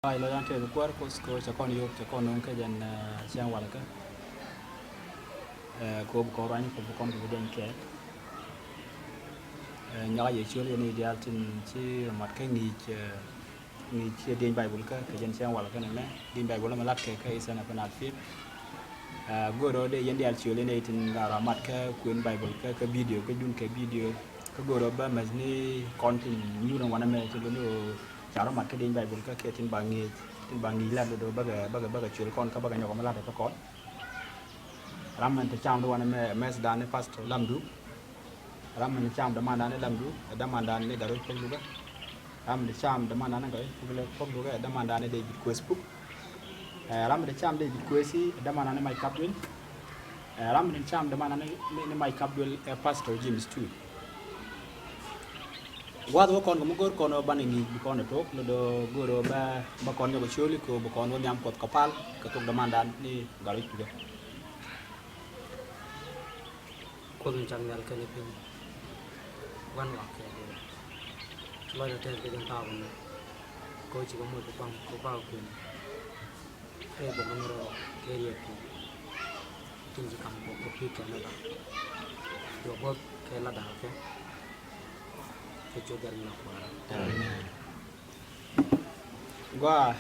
Ai lo yang te kuar ko sko cha kon yok cha kon non ke jan siang wala ka ko ran ko kon ko den ke nya ye chul ni dial tin chi mat ke ni chi den bible ka ke jan siang wala ka ne din bible ma lat ke isa na panat fit go ro de yen dial chul ni tin ra mat ka kuin bible ka video ka dun ke video ka go ro ba mas ni kon tin ni ro wana me chi lo charo mat ke den bible ka ke tin bangi la do baga chul kon ka baga nyoko ma lat ka kon ram man te cham do wana me mes dan pastor lamdu ram man cham da man dan lamdu da man dan ne daro ko luga ram de cham da man dan ga ko luga da man dan de ko facebook ram de cham de ko si da man dan mai kapwin ram de cham da man dan ne mai kapwin pastor james too wado kon mo gor kono banini kono tok lo do goro ba kon yo choli ko ba kon nyam kot kapal ka tok da man dan ni garo tuga ko dun jangal kan ni wan wa ke lo da te ke den ta won ko chi ko mo ko pa ko e bo mo ro ke ye ko tin ji kam ko pi ke na da yo bo ke la da ke cho gần lọc gua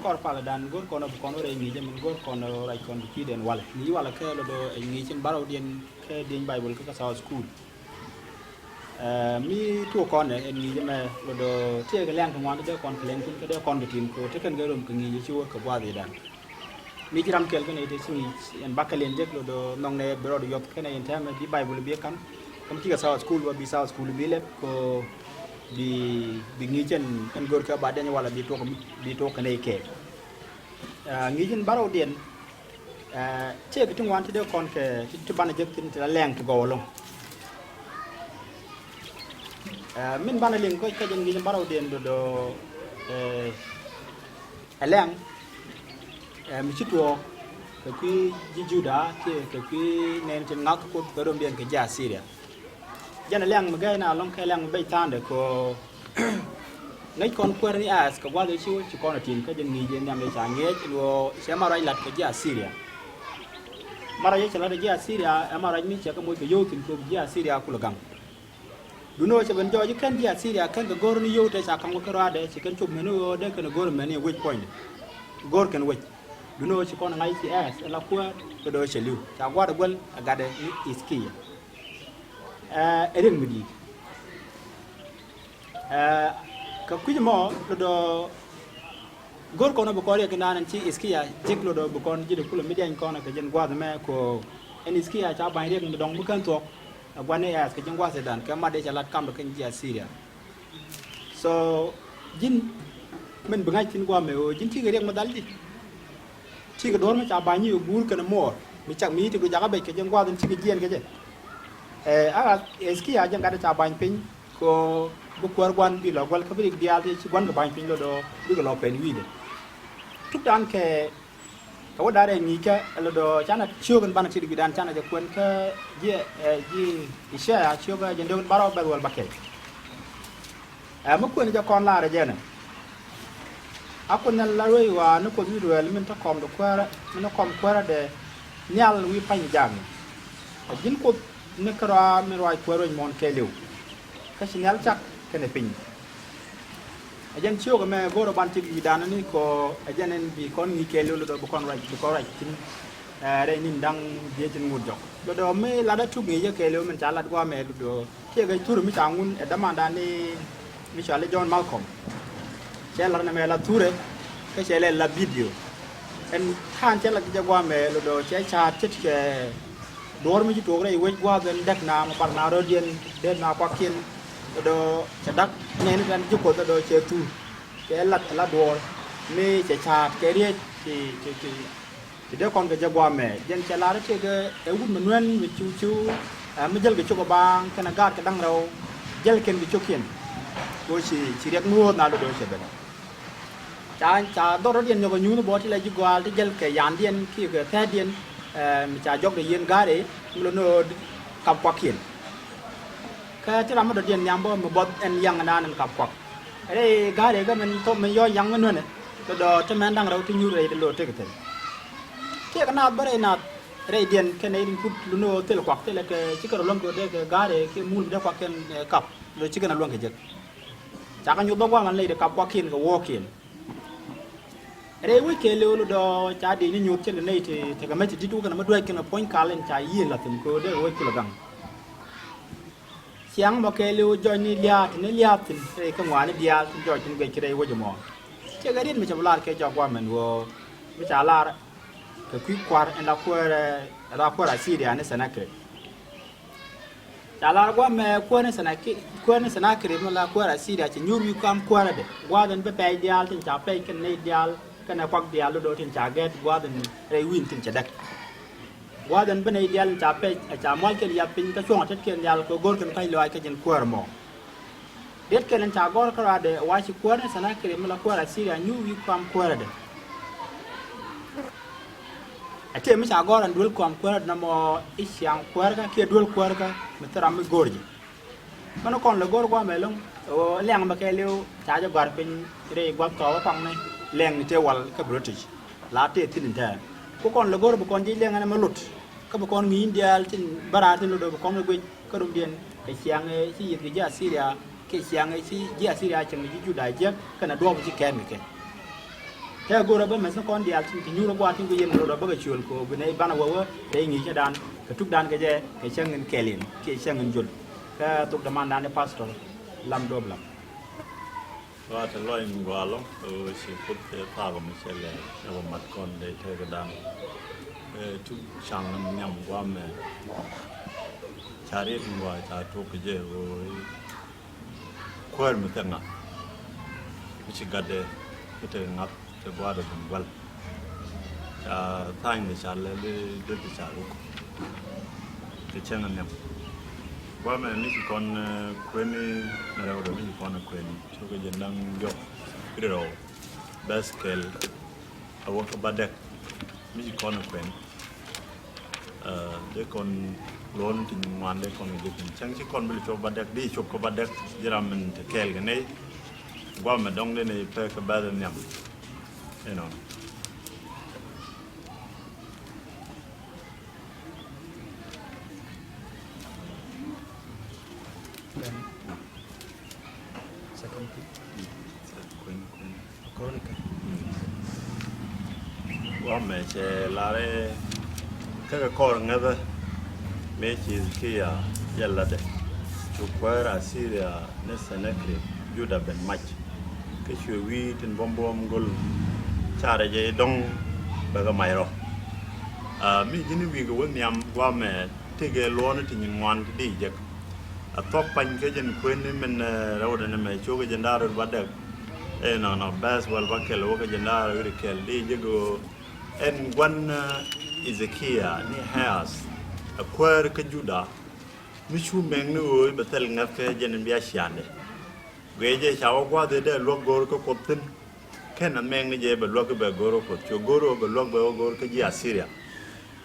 kor pala dan gor kono kono re ngi jam gor kono ray kon ki den wala ni wala ke lo do ngi cin baraw den ke den bible ka sa school mi to kon en ngi jam lo do te ga lang ngwan de kon plen kun ke de kon de tin ko te kan ga rom ko ngi ci wo ko wa de dan mi ci ram kel ko ne te ci en bakalen jek lo do nong ne bro do yop ke ne en tam di bible bi kan comme ci ga sa school wa bi sa school bi lepp ko di ngi chen en gor ka ba den wala bi to ka ne ke ngi chen baraw den che ke tungwan ti de kon ke ti bana jek tin la leng to go long min bana ling ko ka ngi chen baraw den do leng mi ci to ke ki jowda ke ki nen chen ngak ko ko rom den ke ja syria jana leng ma gay na long kay leng bay tande ko ngay kon kwer ni as ka walo chi chi kon tin ka jen ngi jen nyam cha nge lo se mara lat ka ja syria mara ye chala ja syria mara mi cha ka mo ko yotin ko ja syria kula gang duno che ben joji kan ja syria kan ka gor ni yote cha kam ko rade chi kan chub menu de kan gor meni which point gor kan which duno chi kon ngai ci as la kwa ko do chelu cha gwa de gol agade ni iski eren mudi ka kujmo do gor kono bu ko re kana nan ci iskiya jiklo do bu kon jide kula midian kono ka jen gwa me ko en iskiya cha ban rek dong bu kan to gwane as ka jen gwa sedan ka ma de cha lat kam do kan ji syria so jin men bu ngai tin gwa me o jin ti rek ma daldi ti ga dor ma cha ban yi bur kana mo mi chak mi ti du jaga be ka jen gwa den ci ga jen ka je aga eski aja ngada cha ban pin ko bu kwar gwan bi lo gol ka bi dial ci gwan ga ban pin lo do bi ga lo pen wi de tuk dan ke ka wada re ni ka lo do chana chio gan ban ci bi dan chana ja kwen ka je ji isha chio ga je ndo baro ba wal bakel ma kwen ja kon la re je na akon na la roi wa no ko bi do min ta kom do kwara min kom kwara de nyal wi pan jang jin ko nekra mi roi kwero mon kelew ka signal chak kene pin ajen chio ga me goro ban ti dana ni ko ajenen bi kon ni kelew lo do kon right ko right tin re nin dang je tin ngud jok lo do me la da tu ge je kelew men chalat gwa me lo do ke ga turu mi changun e damanda ni mi chale John Malcolm chela na me la ture ka chele la video en kan chela ga gwa me lo do che cha chit ke dor mi to re we gwa den dak na ma par na ro den den na kwa kin do chadak ne ni kan ju ko do che tu ke la dor mi che cha ke ri ti de kon ga gwa me jen che la che ga e wud ma nuen mi chu mi jel ga chu ko bang kana ga ka dang ro jel ken bi chu kin ko chi rek mu na do che be cha do ro den no nyu no bo ti la ju gwa ti jel ke yan den ki ga the den mi cha jog de yen gare lo no kam kwa kien ka ti ram do yen nyambo mo bot en yang na nan kam kwa re gare ga men to men yo yang men ne lo do te men dang raw ti nyure de lo te ke ke kana bare na re dien ke ne din put lu no tel kwak tel ke ci ko lon ko de ke gare ke mul de kwak ken kap lo ci kana lon ke jek cha ka nyu do gwa man le de kap kwak kin ko wo kin re wi ke le lo do cha di ni nyu chen ne te ka me ti tu kana ma do ke na point kalen cha yi la tin ko de wo ku la gang siang mà kêu lưu cho ni liat tin cái ngoan ni dia cho tin cái kia wo jamo che ga din mi chablar ke cho kwa men wo mi cha lar ke ku kwar en la kwara si dia ne sana ke cha lar kwa me kwa ne sana ke ma la kwara si dia che nyuru kam kwara de wa den be pe dia tin cha pe ken ne dia kan na kwak dia lo do tin cha get wa den re win tin cha dak wa dan bane dial cha pe cha mol ke ya pin ka chong tet ken dial ko gor ken kai loy ka jen kwar mo det ken cha gor ka de wa chi kwar ne sana kre mala kwar asiria nyu wi kwam kwar de ate mi cha gor an dul kwam kwar na mo isyang kwar ka ke dul kwar ka mitara mi gorji mano kon le gor gwa melong o leng ma ke lew cha ja gor pin re gwa to wa pang ne leng ni te wal ka british la te tin ta ko kon le gor bu kon ji leng na ma lut ka bu kon ngi dial tin bara tin lo do bu kon le gwe ka dum dien ke siang e si yi ja siria ke siang e si ja siria chang ji ju da je kana do bu ji ken ke te gor ba ma sa kon dial tin nyu ro gwa tin ko yen lo do ba ga chul ko bu ne bana wa re ngi cha dan ka tuk dan ke je ke chang ngen kelin ke chang ngen jul ka tuk da man dan pastor lam do blaว่าจะลอยมังกรลงสิพุทธภาพมันเฉลี่ยแล้วมัดก่อนได้เท่ากระดังทุกช่างมันยำว่าแม่ชาลีมังกรชาทุกข์เยอะควรมันแต่งับไม่ใช่กัดเดไม่แต่งับแต่ว่าเราเป็นวัลจะท่ายในชาเลยด้วยที่ชาลูกจะเช่นนั้นยำว่าแม่นี่คือคนเควนนี่เราเดี๋ยวไม่ใช่คนเควนช่วยกันยังนั่งยกกระโดดเบสเกลเอาวัคบาเด็กไม่ใช่คนเควนเด็กคนล้นถึงวันเด็กคนเด็กช่างที่คนบริจาคบาเด็กดีชกกับบาเด็กจะทำมันจะแก่กันนี่ว่ามันต้องได้ในเพื่อกับบาเด็กเนี่ยแน่นอน ว่าแม่เชลาเร่ก็กอร์งับแม่ชีสกี้ยัลลัดชุกวาราซีเรียเนสเนครียูดาเป็นมัชก็ช่วยวีตินบอมกุลชาเรเจดงเบกไม่รอมีจินวีก็วันยามว่าแม่ที่เกล้วนที่ยังวันที่ดีจักทบปันก็จะคว้นนี่มันเราเดินมาช่วยกันดารุวัดเด็กno bas wal bakel wo ka janda ri kel di jego en wan Ezekia ni has a kwar ka juda mi chu meng no betel ngaf ke jen biya shande gweje chawo kwa de lo gor ko kotin ken meng ni je be lo ko be goro ko cho goro be lo be gor ka ji Asiria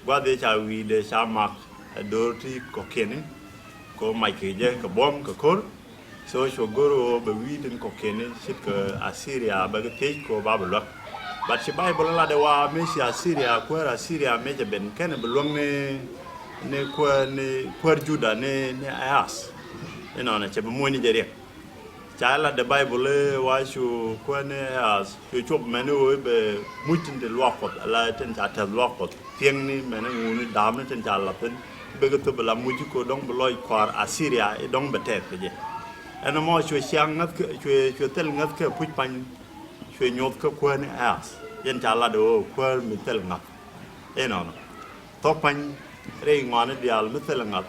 gwa de cha wi de cha mak dorti ko kene ko mai ke je ko bom ko kor so goro be wi den ko kene sit ko Asiria ba ke tej ko ba blok but si Bible la de wa me si Asiria ko Asiria me je ben ken be long ne ko Juda ne Ayas na che be mo ni jere cha la de Bible wa shu ko ne Ayas so chop me no be mutin de lo ko la ten cha ta lo ko tieng ni me na ngu ni dam ne ten cha la pen be ko to be la muji ko dong be loy kwar Asiria e dong be tek je anh emช่วยเชียงงัดช่วยเตลงัดก็พูดไปช่วยโยบก็ควรเนี่ยยันจ่าละดูควรมีเตลงัดนอนต่อไปเรื่องงานเดียวมีเตลงัด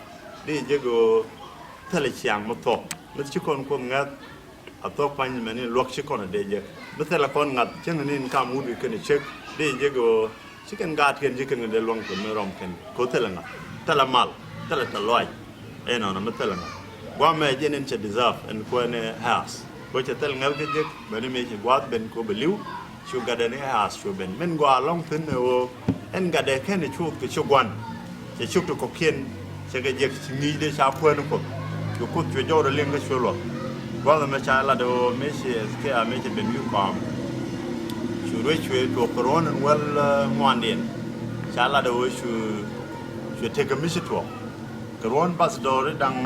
ดีเจ้าก็เตลเชียงมาต่อมีชิคอนควรงัดต่อไปมันนี่ลวกชิคอนเดียวมีเตลคนงัดเช่นนี้การมูดกันเช็คดีเจ้าก็ชิคอนกัดกันชิคอนเดียวลงกันไม่รอมกันก็เตลงัดเตลมาลเตลตลอยนอนมีเตลงัดว่าแม่เจนจะ deserve อันควรเนี่ย house ก็จะเตลงัดกันเยอะมันไม่ใช่ว่าเป็นก็เบลิวชูการ์เดนเนี่ย house ชูเป็นมันกว่าลงทุนเนี่ยอันการ์เดนแค่ในช่วงที่ช่วงวันจะช่วงตัวก็เขียนจะก็เยอะสิ่งนี้ได้ชาวเพื่อนก็ก็คุยช่วยโยนเรื่องก็ช่วยหรอกว่าเราไม่ใช่ละดูไม่ใช่แค่ไม่ใช่เป็นวิวความช reach to Coron and well one in. Chala the way should take a mission to. Coron bus door dang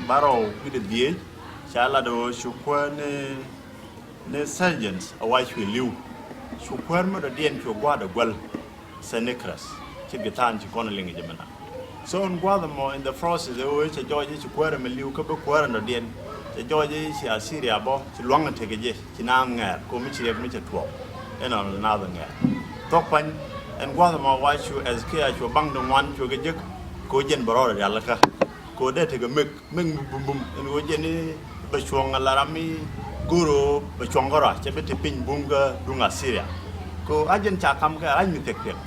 barrow with the beard. Chala the way should ne surgeons a white will you. Should permit a dean to water well, Senecras. Chip the time to Conneling Jamana. So on Guadamo in the process, they always a George to quarter million couple quarter again. The George is a Syria bo to long and take a jet, Chinam, Comichi of Mitchell 12, and on another air. Topan and Guadamo watch you as care to bang the one to get Cogen Barora Yalaka. Go there take a ming boom boom and Wojeni Bachong Alarami Guru Bachongora, Chebet Pin Bunga Dunga Syria. Go Agent Chakamka, I take them.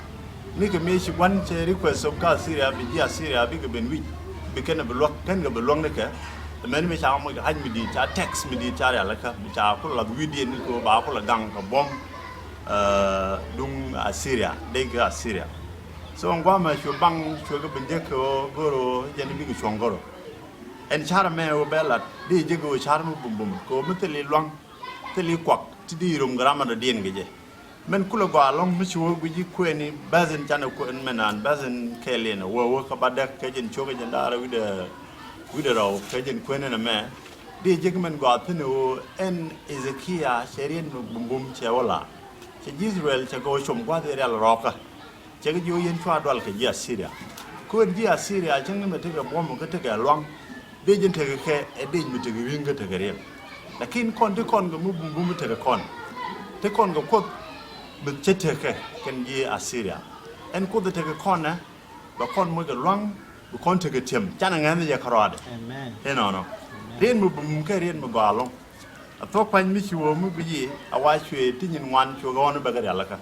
Make a message one request of God Syria, be Syria, bigger than we became a block, can go belong the care. The men which are behind me, text me the Taria like which are full of weedy and go back a gang of bomb dung Syria, they got Syria. So on Guama, you bang, sugar Bendeco, Goro, Jenny Chongoro. And Charame or Bella, they jigo charm boom boom, go mentally long, till you quack, to the room grammar the Diengage. Men kula go along which work with you queen, Bazin Channel men and Bazin Kelly and work about that Cajun Chogan and Dara with the row, Cajun Queen and a man. The Jigman got to know and Ezekiah, Sherian Boom Cheola. Che Israel, Chago Shom Guadel Rocker. Check you in Tradwalka, Syria. Could be Syria, Changam take a bomb and take a long. They didn't take a care, a day with a ring to get in. The king con the con go move boom to the con. Take on go quote. But Cheteke can ye Assyria. And could they take a corner, but con make a long, but con take a tim, Janang and the Yakarad. Amen. No. Rain move carry in Mugalong. A top pine miss you will move ye, a watch you a tin one to go on a bagalaka.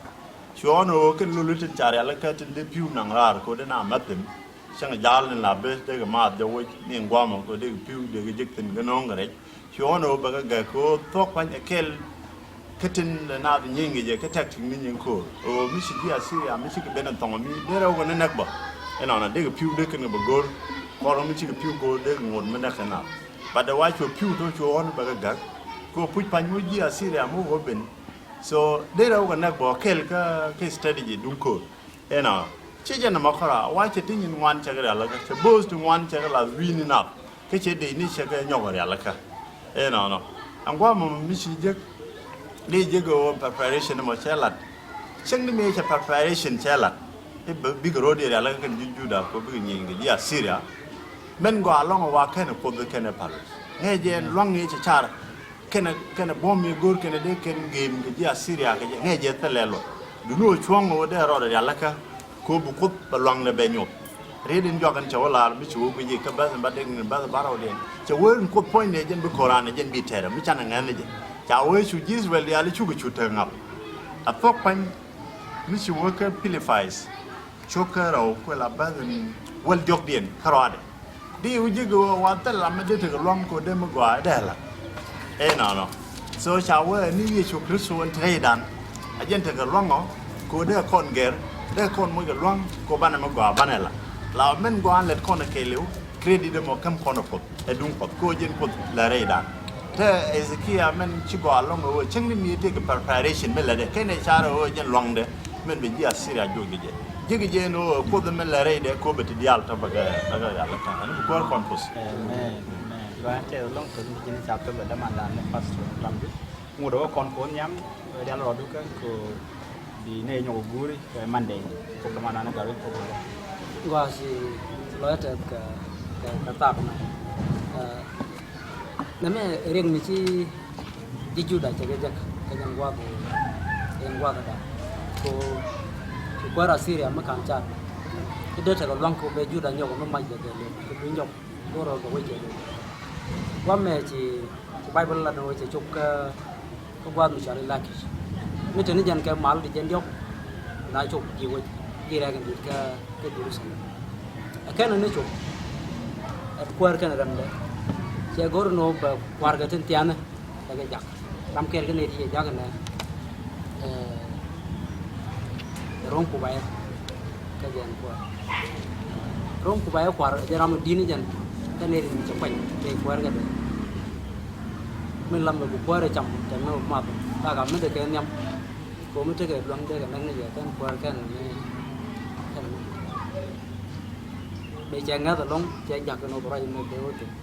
She on a can lulutin Charialaka and the pew nangar, could not met them. Shang a jarl and la best, take a mat, the way in Guamo, could they pew the reject and ganongare. She on a bagako, talk pine a kell. Kitten the now the Yingy, protecting Minion Cool, or Michigan Syria, Michigan Benetton, they're over the neckbar. And on a dig a pew dicking of a gold, or Michigan pew gold, they would Menacana. But the white your pew don't you on by a gag, go put Panuji Syria move open. So they're over neckbar, Kelka, case strategy, Dunko. And Chijan Makara, watch a thing in one chagalaka, suppose to one chagal as winning up. Catch a day, Nishaka, Yogalaka. And no. And one Michigan. They go preparation of Marcellat. Send me a preparation cellar. A big road area like Judah for beginning, Syria. Men go along a walk and put the cannon palace. Hey, long age a char. Can a bomb me good can a day can game the Syria, hey, Telelo. Do no strong over there or the Alaka, go book along the venue. Reading Jog and Chavala, which will be a cabaz and batting in Bath Barrow then. So, well, could point agent be Koran agent be terror, which an energy. Yahweh should Israel the Ali Chugu should turn up. A top pine, Miss Worker pilifies, choker or quella basin, well Jogdian, Karade. Do you go what the Lamadita long co demagoa della? No. So shall we need to Christo and trade on. A gentle longo, go there con gear, there con mug a long, go banamagoa banella. Loud men go on let corner Kalu, credit them or come corner put, a dumpot, go in put la radar. Ezekiah men chigo along over changing me take a preparation melody can a shadow long there men be Syria jogige jigige no put the melody there go to the altar baga and go campus. Amen. Và chơi long từ những chapter về đám ăn đàn first làm chứ ngồi đó còn cuốn nhắm để lo được cái đi này nhổ guri cái Monday phục đám ăn nó cái phục Gua si lo ya cái tap này. Name ring ni si di juda jaga cái yang gua kata ko ra Syria makan chat ide ta long ko be juda nyoko no mai jaga le ko nyok ko ro ko je wa me ci Bible la no ci chuk ko gwa mi shari laki mi tani jan ka mal di jan yok na chuk ji wo ji ra kan ka Jerusalem akana ne chuk at kwar kan ram de che gor no ba kwar ga tin tiana daga jak ram ker ga ne ti jak na rong ku bay ka jan ko rong ku bay kwar ja ram di ni jan ka ne ri ci kwai ke kwar ga de mình làm được một quay để chậm chậm nó mệt ta cảm nó được cái nhầm cô mới chơi cái luận chơi cái năng này cái qua cái này bây giờ nghe tao long chơi giặc cái nó có ai mới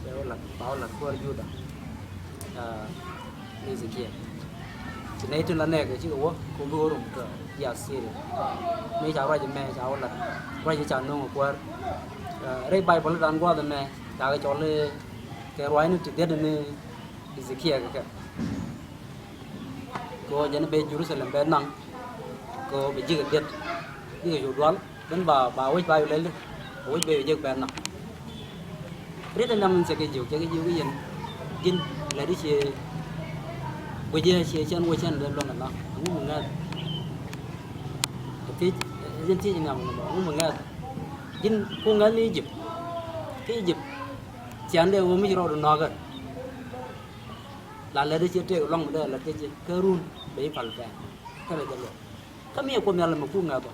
béo là bảo là qua jowda này gì kia chỉ này trên là này cái chứ có cũng vừa rồi cái giả sử mấy cháu ra cho mẹ cháu là ra cho cháu nó qua đây bài bảo là qua rồi mẹ cháu cái cháu lên cái roái nó trực tiếp đến gì kia cái cô dân bên Jerusalem bên năng cô bị giết chết cái vụ đoán đến bà ấy bay lên ôi về giật bên năng biết là năm sẽ cái vụ cái gì dân lại đi chơi bây giờ chơi chân quay chân lên luôn là nó không mừng nghe cái dân chơi nào không mừng nghe dân cô nghe đi dịp cái dịp chán đều mới rồi được nó cơ là đi chơi chơi long đây là cái cơ run để phản về cái này được cái miệng của mình là một khu nghèo thôi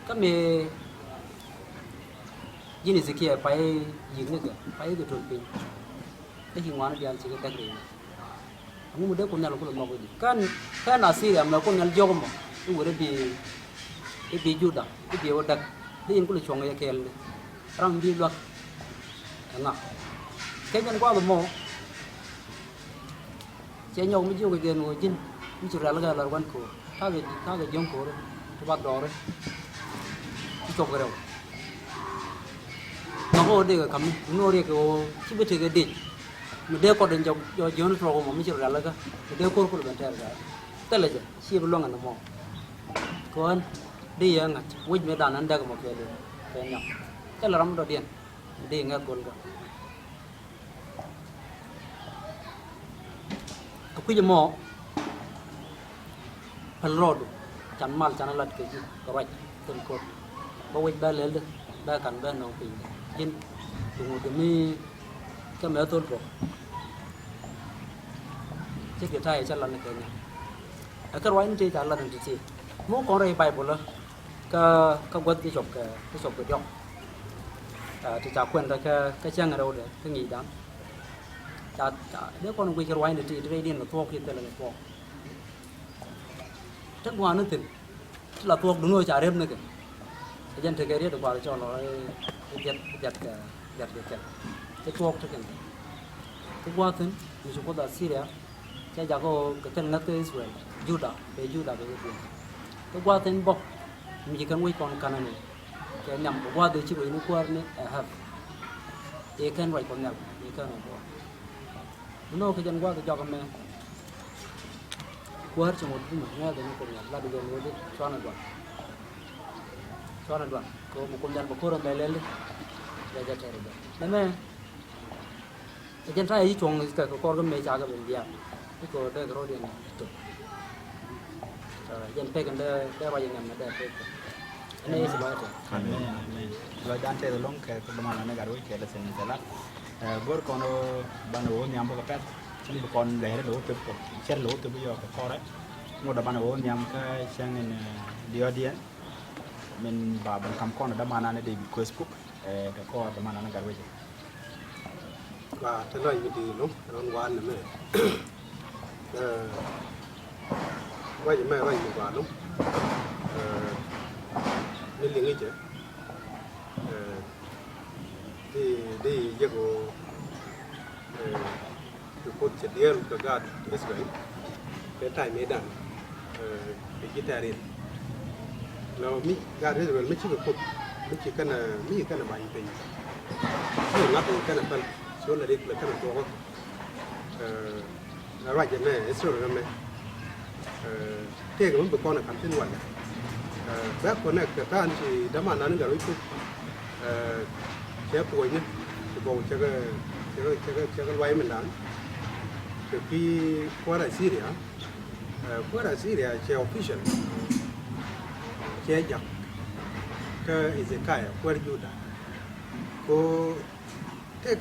cái miệng gì này kia phải dựng nữa kìa phải cái trộn pin cái gì ngoan nó chỉ cái tách này không muốn để con nhà nó cũng làm cái gì cái nào xí là con nhà giàu mà cái người bị jowda cái bị odak đi in cũng chọn cái kia răng đi loạt ngã cái nhân qua một chế nhau mới chịu cái tiền ngồi chín mới chịu ra là quan cổ ta cái giống cổ đấy bắt đó đấy chọc cái đầu nó có đi cái cắm nó đi cái chỉ biết cái đi mình đeo con đến cho nó rồi mà mới chịu ra là cái đeo con bên trái ra thế là gì xí bên lòng nó mò còn đi yang quýt mấy đàn ăn được một cái nhau thế là lắm đồ điện đi nghe con cái cái gì mò phần road chăn mal chăn lật cái gì cái vậy từng cột bao quýt ba lên ba cắn ba nòng pin in tụi cái mi cái mẹ tôi rồi chứ cái thay chăn lật cái này cái loại này chăn lật cái gì muốn con này bài bộ là cái quất cái chọc cái dòng thì cháu quen rồi cái trang ở đâu để cái nghỉ đó nếu con quay cái loại này thì đây điên là thuốc hiện tại là thuốc rất ngoan nữa thì là thuốc đúng rồi chả đêm nữa kìa dân thì cái đấy được vào cho nó giật cái thuốc cho cái cái qua thứ mình chúng có Syria cái giờ có cái chân ngắt tới Israel jowda cái cái qua thứ bọc mình chỉ cần quay con cái này cái nhầm của qua từ chỉ với nó qua này have cái can right con nhầm cái can này nó cái chân qua thì cho con mẹ qua cho một cái nghe thì nó còn là được rồi đấy cho nó đoạn có một con dân một cô đồng lên đi để cho chạy được đấy mẹ cái chân trái ấy chuồng cái con cái mẹ cha cái bệnh viện cái cô đây cái rồi điện dân pe cái đây bao giờ ngầm đây anh ấy sẽ nói rồi dan te long ke mana na garu ke da sen sala gor kono bano nyam ko pet chini kon le lo te ko chen lo te yo ko đấy một đợt bano nyam ka chang en dio dia mình ba ban kam kon da mana na de Facebook ka ko da mana na garu và thế này thì lúc nó quan là mẹ quay mẹ quay một quả lúc nên liền chứ thì đi giấc ngủ từ cốt chết điên từ gạt Israel cái tai mấy đàn cái guitar nó mi gạt Israel mới chỉ được cốt mới chỉ cần là bài tình không ngắt cái là phần số là đi là cái là to là loại gì này Israel là này thế cái mình con là cảm thấy ngoan bác con này các anh chị đã mà nói cái đấy chế tuổi nhé thì bầu cái quay mình đánh từ khi qua đại Syria chế official chế giặc cái Ezekiel qua jowda cô thế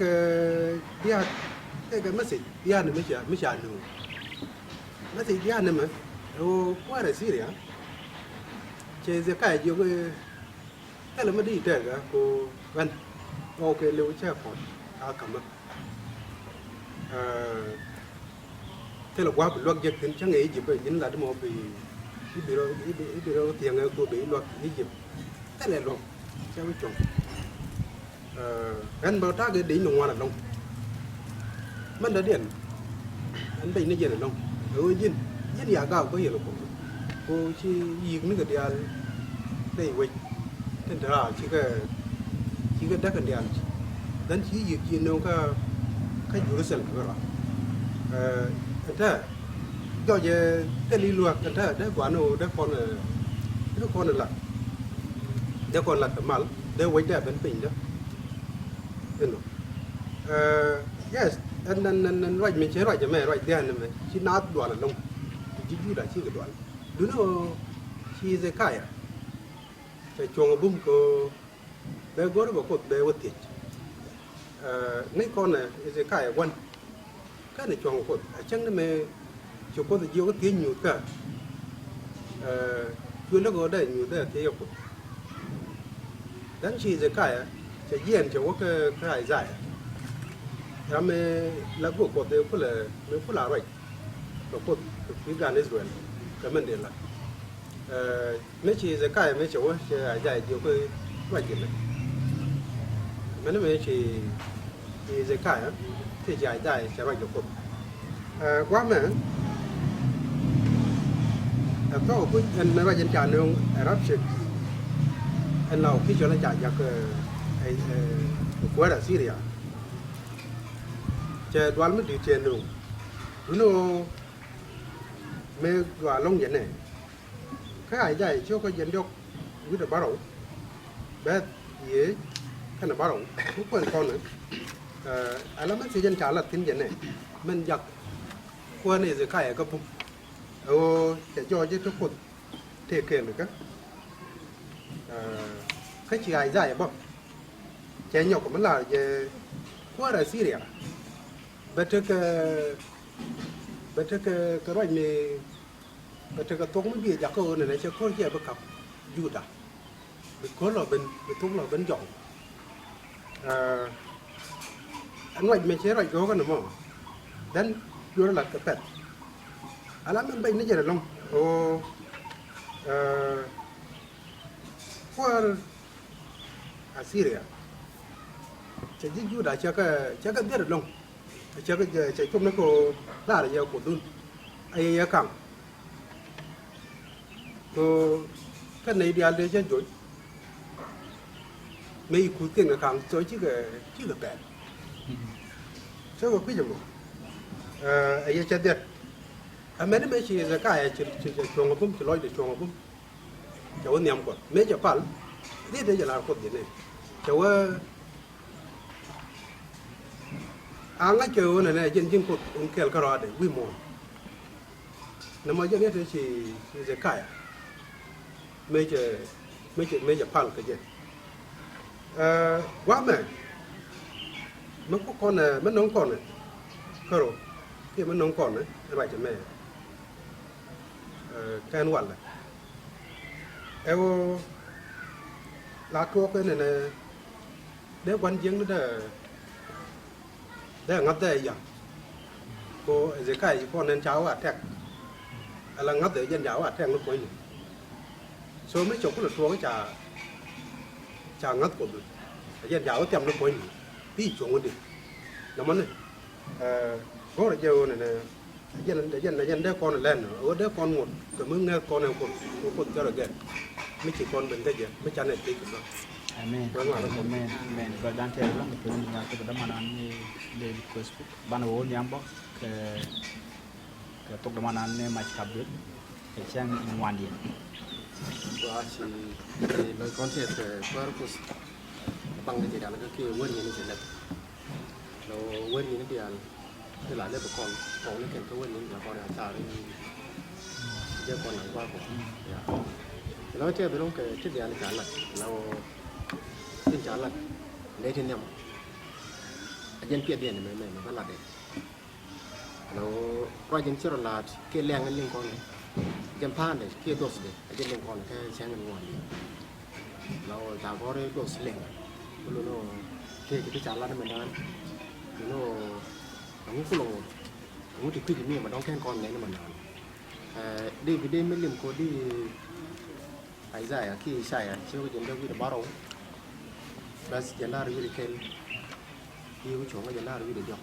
cái message dia này mới trả được message dia này mà qua đại Syria chế Ezekiel vô cái là mới đi tới cả cô văn ok lưu che còn cảm ơn thế là quá bị loạt giật thì chẳng nghĩ gì vậy chính là cái mò bị bị rồi tiền người cô bị loạt đi giật thế là luôn theo cái chồng anh bảo ta cái đi nông ngoan là nông mình đã điện anh bị nó gì là nông yên nhà gạo có gì là cô chỉ yên nước cái điện đây vậy nên là chỉ cái đất cái điện đến chỉ yên yên nông cái chủ sân rồi thế do vậy cái lý luận thế đấy quả nó đấy con là đấy con là tầm mal đấy vậy đấy bên pin đó yes anh right mình chế right cho mẹ right tiền này chỉ nát đoạn là lông chỉ đã chỉ cái đoạn đúng nó chỉ dễ cái à cái chuồng bún có bé gỗ nó có bé vật thịt ngay con này dễ cái à quan cái này chuồng có chẳng nó mẹ chỗ có thể nhiều cái tiền nhiều cả chuyên nó có đây nhiều đây thế yok dan chỉ dễ cái à chỉ yên cho cái hải giải làm là bộ có thể phải là rồi có cái gan Israel cái vấn đề là mấy chị sẽ cái mấy chỗ sẽ giải nhiều cái vấn đề này mấy chị sẽ cái thì giải sẽ phải nhiều quá mà tôi cũng anh nói dân trả nương Arab ship anh nào khi cho nó trả cho cái của là Syria chế đoán mới đi trên đường nó mê gà lông vậy này cái hải dài cho cái dân đốc với được bắt đầu bé dễ cái là bắt đầu không quên con nữa ai làm mấy dân trả là tin vậy này mình giặc qua này rồi khai ở cái vùng sẽ cho chứทุกคนthể hiện được cái chỉ hải dài bao chế nhọc của mình là về qua là Syria betul ke roi ni betul ke tong mi ja ko ne che ko je ba kap juda be ko lo ben be tong lo ben jong anh roi me che roi go kan mo dan yo la ka pet ala men bay ne je long o for Assyria che ji juda che ka der long chơi cái chạy chung nó có là giờ của đun ai càng cô cái này đi ăn để chơi rồi mấy cú tiền là càng chơi chứ cái bẹt sao có cái gì mà ai chơi đẹp mấy đứa mấy chị là cái chỉ chuồng bún chỉ lôi để chuồng bún cháu niệm quật mấy cháu phản đi đây giờ làm quật gì này cháu anh ấy kêu này dân cột ông kêu cái đó để quy mô, nằm ở dưới này thì chỉ cái mấy giờ phăng cái gì, quá mẹ, mấy con này mấy nông con này, cái rồi, cái mấy nông con này, vậy cho mẹ, cái ăn quần này, em lá cua cái này để quán giếng đó đấy ngắt đấy giờ cô dễ cái con nên cháu thẹn là ngắt đấy dân cháu thẹn lúc cuối số mấy chục là thua cái trà ngắt của mình dân cháu chậm lúc cuối tí chuồng đi nằm này có là giờ này dân đứa con lên ở đứa con một cái mới nghe con này một cho là ghê mấy chị con mình cái gì mấy cha này tí cũng được. Amen. Amen. Kalau dan saya bilang betul dengan kepada mana ni di Facebook. Bana wo nyambo ke tok de mana ni macam kabel. Ke chang in one dia. Gua si lời con sẽ qua kus bằng cái gì đó là cái quên như thế này. Nó quên như thế này thì là lấy con nó kiện cái quên như là con là sao đấy. Giờ con lại qua của. Nó chơi với nó cái chuyện gì là trả lại. Nó tin trả lại lấy thiên nhầm dân Việt điện này mình vẫn là đấy nó qua dân chưa là kia leng cái liên quan này dân phan này kia đốt đấy dân liên quan cái sáng ngày ngoài nó ta có cái đốt leng luôn nó kia cái trả lại mình đang nó cũng không muốn thì quy định mà đóng khen con này nó mà nào đi vì đây mới liềm có đi ai giải khi sai chưa có chuyện đâu vì là bao bas jana rồi đi khen đi cái chỗ mà jana rồi đi được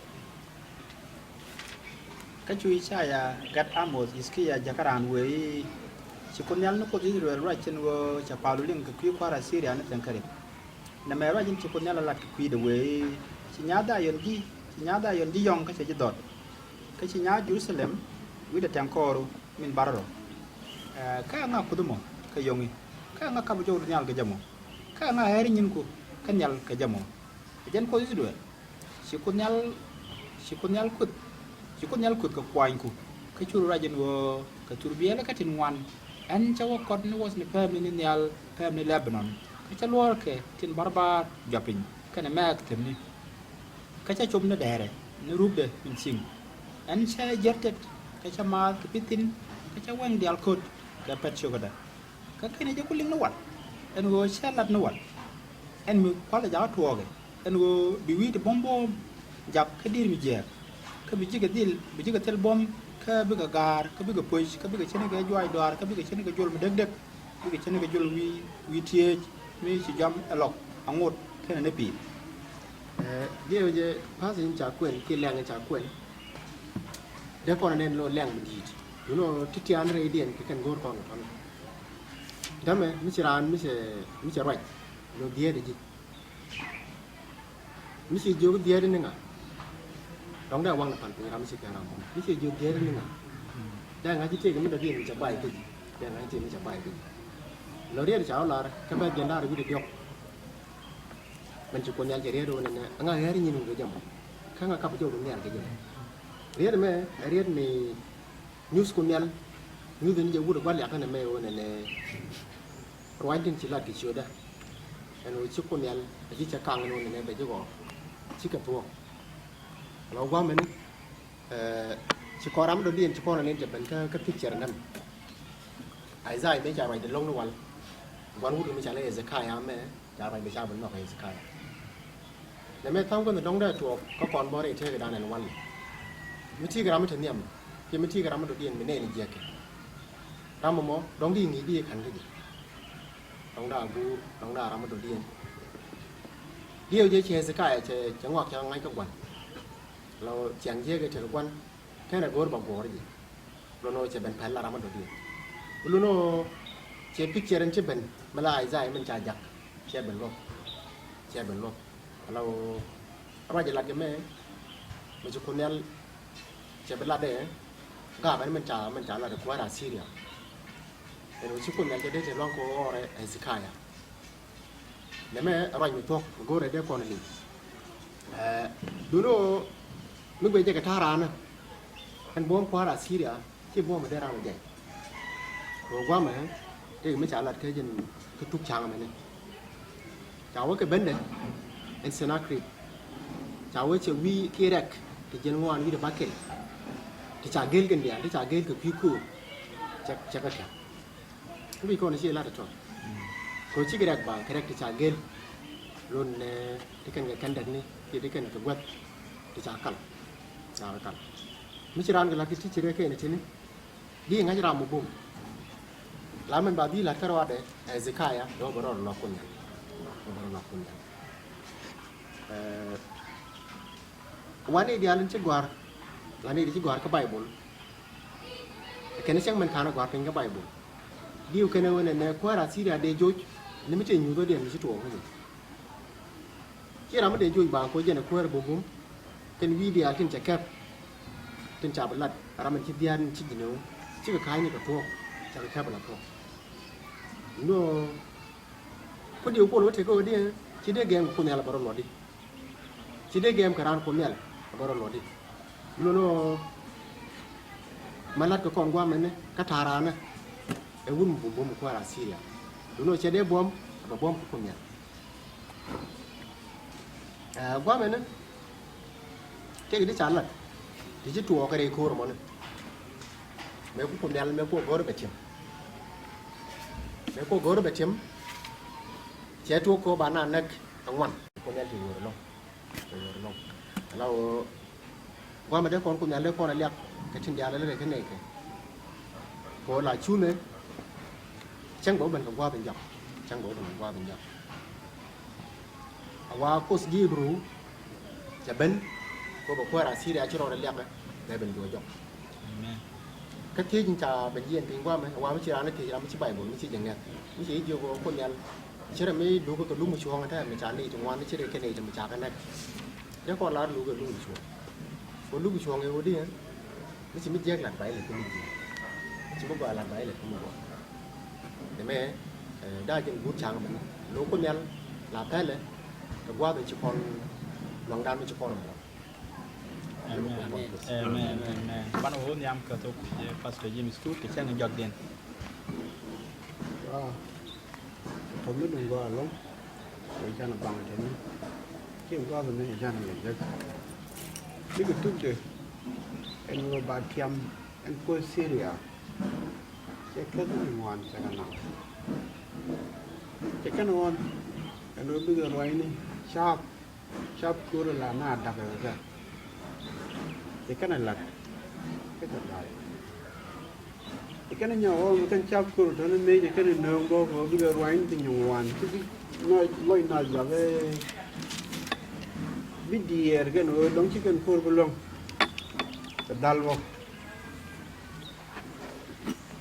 cái chui sai gat amos iskia jakaran we chỉ con nhal nó có gì rồi right trên wo chapa lulin cái quý qua là Syria nó thành kare na mẹ right chỉ con nhal là cái quý de we chỉ nhá da yon di yong cái sẽ dot cái chỉ nhá Jerusalem we the tankoro min barro ka nga kudumo ka yongi ka nga ka bujo nyal cái jamo ka nga heri nyin ko kan nyal cái jamo jen ko gì rồi chỉ con nhal kut ka kwain ku cái churu rajen wo ka turbiela ka tin wan an chawa kod ni was ni pem ni Lebanon ka cha lor ke tin barbar japin kana mak temni ka cha chum na dere ni rubde min sing an cha jertet ka cha ma ka pitin ka cha wang dial kod ka pet chogoda ka kene je kuling na wat en go cha lat na wat en mi kwala ja tuoge en go biwi de bombo jap ka dir mi je ka bi jiga tel bom ka bi ga gar ka bi ga push ka bi ga chene ga joy doar ka bi ga chene ga jol deg deg bi ga chene ga jol wi tie mi ci jam alok angot kene ne pi điều je pasin cha kwen ki leng cha kwen de kon nen lo leng di you know titian re dien ki kan gor kon kon dame mi ci right lo die de ji mi ci jogu die de nga dong da wang na pan pi ram ci ka ram mi ci jogu die de nga da nga ci te ga mi da dien cha bai ki da nga ci mi cha bai ki lo die de cha la ka ba gen da ri de yokมันจะคนยันจะเรียนดูนั่นนะง่ายแค่นี้นึงก็จำข้างกับพระเจ้าคนยันก็จำเรียนไหมเรียนในนิวส์คนยันนิวส์นี่จะพูดว่าหลักนั่นไม่โอ้นั่นเลยร้อยดินสิลากิจได้อันนู้นชิคนยันที่จะกลางนู่นนั่นไปจะบอกชิกับตัวเราว่ามันชิคอรัมโดดีนชิคอนั่นจะเป็นก็พิจารณาไอ้ใจไม่จ่ายไปเดินลงทุกวันพูดไม่จ่ายเลยจะขายอ่ะแม่จ่ายไปไม่จ่ายเป็นนอกไอ้จะขายแต่แม่ทั้งคนต้องได้ตัวก็ก่อนบ่ได้เท่กับด้านนั้นวันมิที่กระมันถึงเนี่ยที่มิที่กระมันตัวเดียนไม่แน่นี่เจียกรำมั้งร้องดีงี้ดีขันดีร้องด่ากูร้องด่ารำมันตัวเดียนเดียวจะเชื่อสกายจะจังหวะจะง่ายกับวันเราเจียงเชื่อกับเชื่อวันแค่ไหนกูบอกกูอะไรเราโน่จะเป็นแผนละรำมันตัวเดียนเราโน่เชื่อพิจารณาจะเป็นเมื่อไรใจมันจะยักเชื่อเป็นโลกเราเราจะรักกันไหมมันจะคนนี้จะเป็นรักได้ก็แบบมันจะรักกว่ารัสเซียแต่เราชุกคนนี้จะได้จะลองโก้อะไรไอ้สิขายแต่แม่เราอยู่ตัวโก้ได้ได้คนนี้ดูโน่มึงไปเจอกับท่าร้านนะมันบ้องกว่ารัสเซียที่บ้องมันได้รางวัลใหญ่บอกว่ามันที่ไม่จะรักแค่ยันคือทุกช่างมันนี่จะว่าcái vấn đề en senakri chawe che wi kirek ti jenwan wi de bakel ti chagel gen dia ti chagel ke piku chaka cha wi ko ne che la ta to ko chi kirek ba kirek ti chagel ron ne ti kan ga kandak ni ti kan ga gwat ti chakal mi chiran ga la ti chire ke ne tini di nga jira mu bum la men ba di la karwa de ezekaya do boro lo kunyaวันนี้เดียร์ลินชิกวาร์วันนี้ดิชิกวาร์ก็ไบเบิลแค่นี้ช่างมันขานกวาร์เป็นก็ไบเบิลดิวแค่นั้นวันนี้กวาร์ซีเรียเดจูนี่ไม่ใช่ยูตัวเดียร์ไม่ใช่ตัวเขาเลยที่เราไม่เดจูบางคนจะเนี่ยกวาร์บุ้มเป็นวิดีโอที่จะแคบที่จะเป็นลัดเรามันคิดเดียร์ชิดจีนูชิกขายนี่กับพวกจะแคบเป็นพวกนู้คนเดียวคนว่าเทก็เดียร์ชิดเดียร์เกมคนเนี่ยเราบอลหลอดดิชิดเกมการคนเนี่ยบอลหลอดดิโน่มาลัดกับกองว่ามันเนี่ยกัทารานะไอ้วุ่นบุ้มกว่ารัสเซียโน่ชิดเบอมกับบอมคนเนี่ยว่ามันเนี่ยแค่กี่จานละที่จะตัวก็ได้โคตรมันเนี่ยแม่พวกคนเนี่ยแม่พวกกอร์เบชิมแม่พวกกอร์เบชิมเจ้าตัวก็บ้านนั้นนักทั้งวันคนเนี่ยที่อยู่ลงเรา qua mà đấy con cũng nhà lấy con là liệp cái chân nhà lấy cái này cái có là chú nữa chẳng bảo mình còn qua bên dọc chẳng bảo mình qua bên dọc qua cô sĩ bruจะเป็นก็บอกว่าราศีเดียช่วยเราได้เรียกไหมได้เป็นตัวจบก็ที่จริงจะเป็นเยี่ยนเพียงว่าไหมว่าไม่ใช่ร้านนั้นที่เราไม่ใช่ใบบุญไม่ใช่อย่างเงี้ยไม่ใช่เดียวกับคนยันใช่ไหมไม่รู้ก็รู้มือช่วงกันแท้ไม่ใช่นี่จังหวะไม่ใช่แค่ไหนจะมาจากกันได้แล้วก็ร้านรู้ก็รู้มือช่วงคนรู้มือช่วงไงวะดิไม่ใช่ไม่แยกหลักใบเลยก็ไม่ดีไม่ใช่บอกหลักใบเลยก็ไม่บอกแต่แม่ได้จังพูดช่างมันรู้คนยันหลับแท้เลยแต่ว่าเป็นชุกคนลองด้านเป็นชุกคนหมดAmen. Bana ho nyam ka to pastor James tu ke chen jog den.ผมไม่ดูว่าล้มไปจานบังเท่านี้เข้มก็เป็นไม่จานอย่างเดียวนี่ก็ทุกเดือนเอ็นว่าบาดเทียมเอ็นก็ซีเรียจะแค่ต้องงอนจะกันหนักจะแค่นอนเอ็นว่าเบื่อรวยนี่ชอบกูเวลาหน้าดับเลยก็จะแค่นั้นแหละแค่ตัดได้cái này nhỏ mà cái chắp cửa đó nó mấy cái này nương có bây giờ wine thì nhiều hoàn chứ nói giờ cái video cái nó đóng chỉ cần phô luôn cái dal vào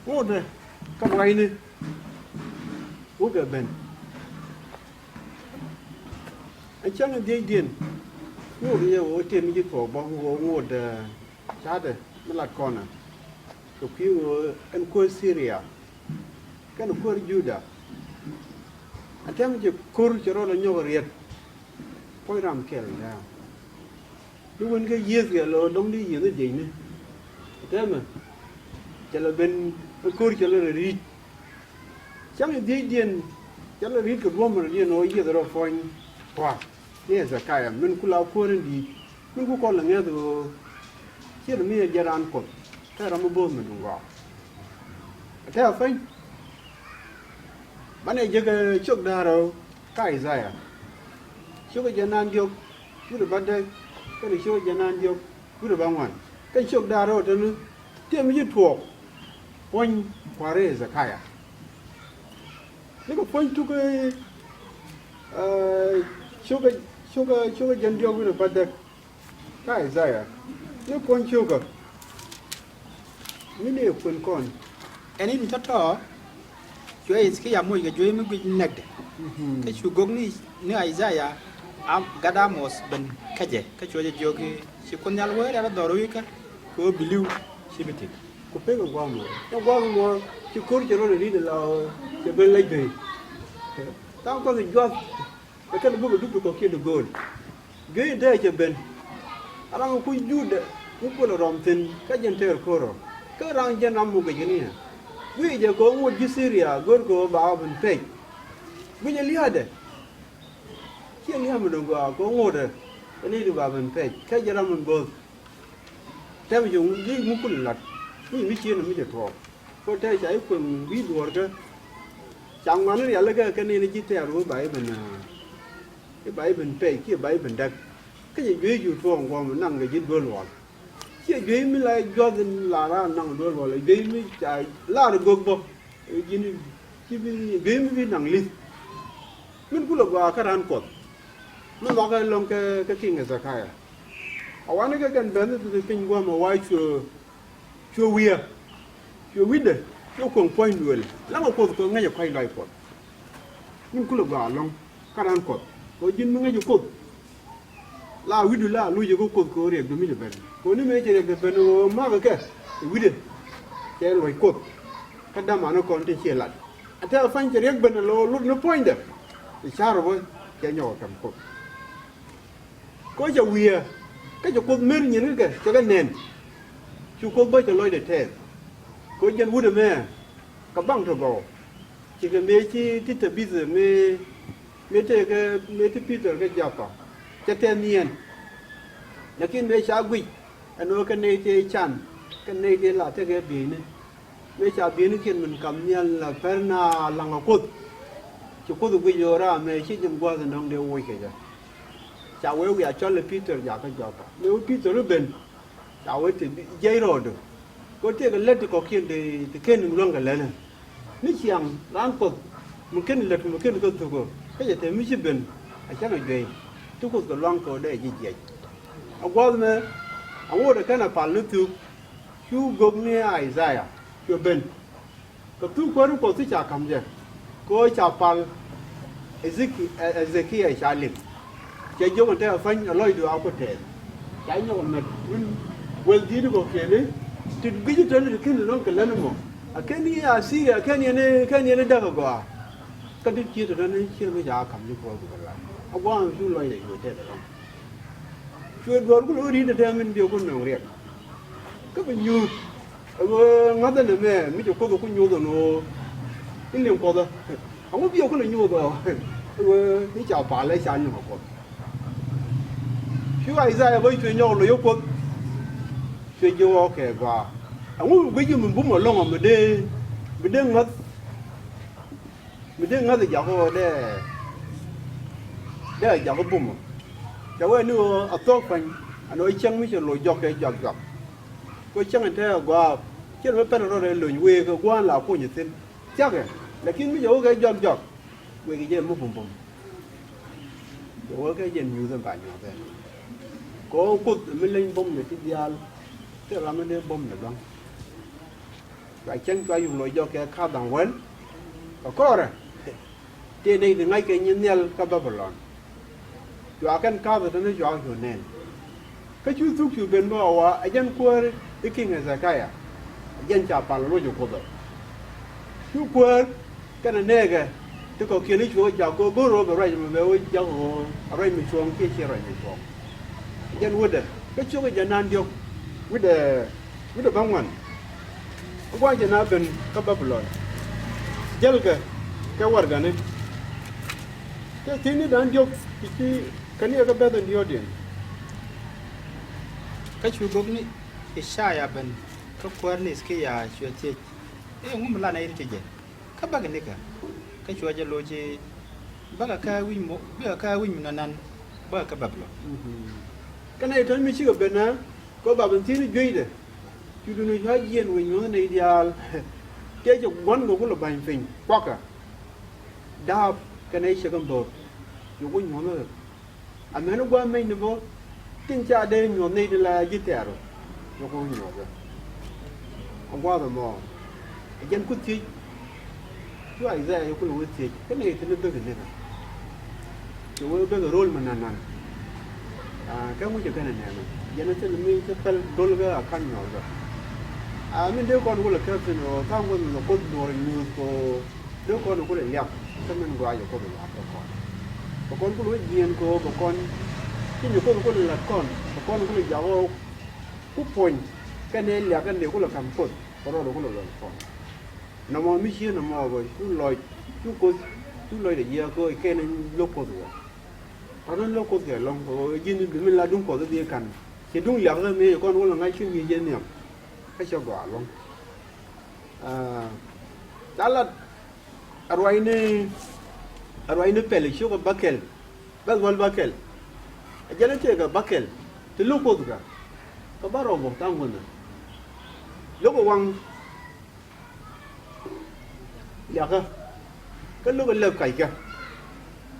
ô đây cái wine này ô cái bên anh chắc là dây điện ô bây giờ ô tiền cái phổ bao ô đây chả đây nó là con à cái anh quên Syria, cái nó quên Juda, anh thấy mình quên cho nó là nhiều riết, phải làm kẹo ra, lúc anh cái gì cái lo đông đi gì nó gì nữa, thấy mà, cho là bên quên cho là riết, chắc là dây điện, chắc là riết cái bom mà gì nói gì đó phải, wow, này là cái mình cũng lao quên đi, mình cũng còn là nghe từ, chỉ là mình giờ ăn cột. Thế là một bồn mình cũng gọi thế là phanh bạn này cái chụp đà rồi cái gì à chụp cái dân ăn vô cứ được bắt đây cái này chụp dân ăn vô cứ được bao ngoan cái chụp đà rồi cho nó tiêm như thuộc phanh qua đây là cái à nếu có phanh chụp cái chụp cái dân vô cứ được bắt đây cái gì à nếu phanh chụp cái mình đều quên con Anh ấy chắc đóជួយស្គីអាមួយក៏ជួយមកវិញណែកគេជួយគងនេះនៅអាយសាយ៉ាអាកាដាម៉ូសបិនកាចេគេជួយយកគេជាគុនយ៉ាល់វើដល់ដល់រួយកាគោប៊ីលូស៊ីប៊ីទី có biết cái quang mà chỉ cố cho nó đi là chỉ bên lấy về tao có gì do cái nó bước được có kia được gold gai đây chỉ bên anh đangคุยดูเด็กกูก็เรารำtin cái dân theo cô rồi cái răng dân nằm một cái gì nè bây giờ có một cái Syria gồm có bao bên Tây bây giờ lihat đấy kia lihat mình đâu có một đấy cái này được bao bên Tây cái giờ làm mình bớt theo mình dùng cái mũ quần lật mình mới chia nó mới được thôi có thể chạy quần ví đùa cái chẳng mà nó là cái này nó chỉ theo đối bảy bên cái bảy bên Tây kia bảy bên Đông cái gì dưới dù thua qua mình năng cái gì đua loạn chứ dưới mới lại do dân là ra năng đua loạn lại dưới mới chạy la được gốc bò dưới mới biết năng linh mình cũng là qua cái đàn cột nó mặc cái lông cái kinh cái zakaya ở ngoài cái gần bên thì kinh qua mà quay chùa huya chùa huýt đấy chùa quần quay đuôi lắm mà cột có ngay chụp quay lại cột mình cũng là qua lông cái đàn cột có dính mới ngay chụp cột la huýt la lui cho cột có riêng đối với mình có những mấy cái riêng bên mà cái huýt đấy cái loại cột cái đam mà nó còn trên chia lại anh thấy phanh cái riêng bên nó lúc nó point đấy thì sao rồi cái nhỏ cầm cột có chùa huya cái chỗ cột mềm như thế kìa cho cái nền chú cột bây giờ lôi để thế có dân vui được mẹ các băng thở vào chỉ cần mấy chi thích thở bây giờ mấy cái Peter cái giặc à cái tên niên là cái mấy cháu quỷ anh nói cái này cái chăn cái này cái là cái bì này mấy cháu bì nó khiến mình cảm nhận là phải là lăng cột chú cột bây giờ ra mấy chi những qua thì nó đều vui cái gì cháu ấy cho là Peter giặc cái giặc à nếu Peter nó bền cháu ấy thì dây rồi được có thể cái lết có khiên thì khiên đừng luôn cái lết này nếu chẳng làm cột một khiên lết một khiên cột thôi cái gì thế mới chỉ bên chắc là về tôi có cái loang có để gì vậy ông qua mà ông ở đây cái nào phản lực tu chú gom này ai ra à chú bên cái tu qua nó có thể chả cầm gì có chả phản Ezekiel chả liền cái chỗ người ta phanh ở lối đường áo có thể cái nhau mà well đi được cái này thì cái gì trên cái nó cái lên mà cái này à xí cái này đã có cái điều kia đó này chưa bây giờ cầm được qua cái là ông qua chú lôi để người thế đó chú đồ cũng lôi đi để mình điều con nào riêng cái bên nhu ngắt đến này mình chụp có nhu đó nó cái liều có đó ông có biết cái nhu đó cái chảo phá lấy sao như mà có chú ai ra với chuyện nhau là yêu quân chuyện yêu ok và ông bây giờ mình búng ở lông mà đi ngắt thì giờ có để giờ có búng cháu ấy nữa ở top phần anh nói chẳng mấy chuyện lối dọc có chẳng anh thấy qua chứ nó phải nó để lùi quê cái quan là có như thế chắc rồi là mấy chỗ cái dọc quê cái gì mua bùng chỗ cái gì nhiều hơn vài nhiều thế có cút mình lên bom để tiếp theo thế là mình đi bom được không vậy chẳng phải dùng lối dọc cái khá đàng hoàng có rồi thế này thì ngay cái nhìn nhau các bạn bảo cho akan ka da ne jo jo ne ka chu tu chu ben ba wa ajan ko ikin zakaya ajan cha pa lo jo ko da chu ko kana ne ga to ko kini chu ja ko go ro ba ra me we ja ho ra mi chuang ke che ra mi chuang ajan wo da ka chu ga janan dio with the bangwan wa jana ben ka babylon jalga ka warga ne ka tini dan dio ki kan you go better in the audience cái chú gốc ní Isaiah bên cái quan này cái nhà chúa chết ấy ngum là này thì gì các bác cái cả cái chúa cho lôi chi bác cái win mo bác cái win mình nan bác cái bác lo cái này thôi mình chỉ có bên á có bà bên thiên duy đấy chú đừng nói gì mình nói này dia cái chỗ quán của là bài phim quá cả đào cái này sẽ không được chú quên nói nữa anh nói qua mấy nữa vô tin cha đây nhỏ này là gì thế rồi nó không hiểu rồi ông qua rồi mà dân cút chi chú ai ra cũng là cút chi cái này thì nó được cái này chú bây giờ role mà nàn cái muốn cái này này dân nó sẽ là mình sẽ phải role cái khăn nhỏ rồi mình đứa con cũng là cái gì nó tham quan nó cút rồi như cô đứa con nó cũng là liệp cho mình qua rồi có bị áp bà con cũng nói chuyện của bà con cái nhiều con là con bà con cũng là giáo cúp point cái này là cái điều cũng là cầm cột có đó cũng là làm con nó mà mấy chiếc nó mà rồi chú lôi để giờ coi cái này lốp cột rồi nó lốp cột rồi long rồi nhìn mình là đúng cột thì cần thì đúng là cái này con cũng là ngay chuyên nghiệp dân nhỉ cái sao quả long đó là arwai ne pele shuga bakel bazwal bakel ajana te ga bakel te loko duga ka baro mo tangona loko wang ya ka loko le kai ka